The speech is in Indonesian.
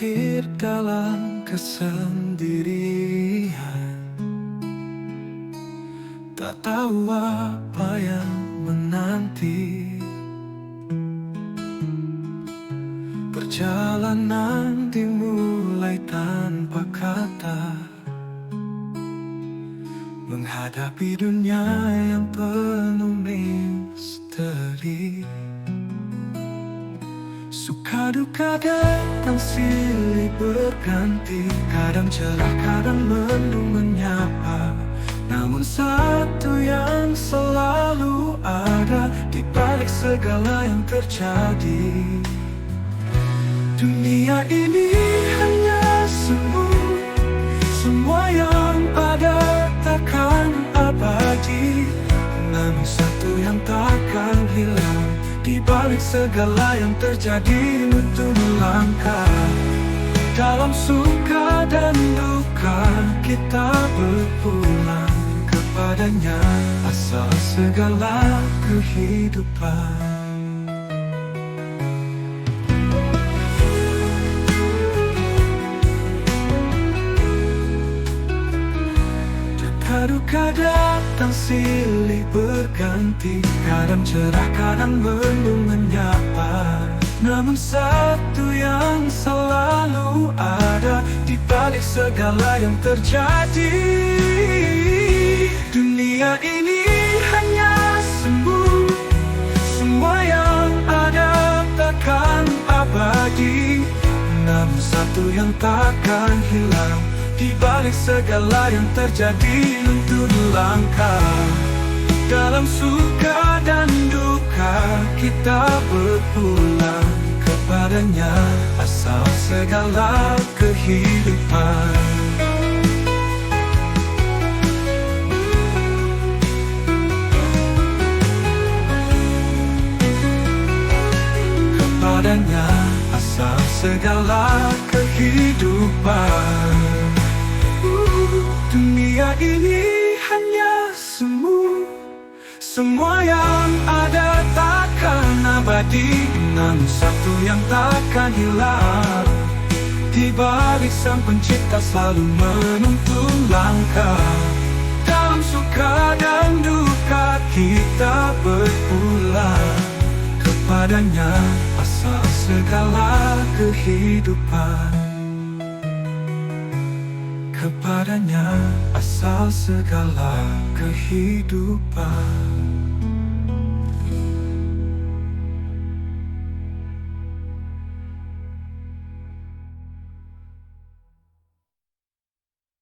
berakhir dalam kesendirian. Tak tahu apa yang menanti. Perjalanan dimulai tanpa kata, menghadapi dunia yang penuh misteri. Suka duka datang silih berganti, kadang cerah kadang mendung menyapa. Namun satu yang selalu ada di balik segala yang terjadi. Dunia ini hanya semu, semua yang ada takkan abadi. Namun satu yang takkan hilang di balik segala yang terjadi, untuk melangkah. Dalam suka dan duka kita berpulang kepadanya, asal segala kehidupan. Duka datang silih berganti, kadang cerah kadang mendung menyapa. Namun satu yang selalu ada di balik segala yang terjadi. Dunia ini hanya semu, semua yang ada takkan abadi. Namun satu yang takkan hilang di balik segala yang terjadi, untuk langkah. Dalam suka dan duka kita berpulang kepadanya, asal segala kehidupan. Kepadanya, asal segala kehidupan. Dunia ini hanya semu, semua yang ada takkan abadi. Namun satu yang takkan hilang, di balik sang pencipta selalu menuntun langkah. Dalam suka dan duka kita berpulang kepadanya, asal segala kehidupan. Kepadanya, asal segala kehidupan.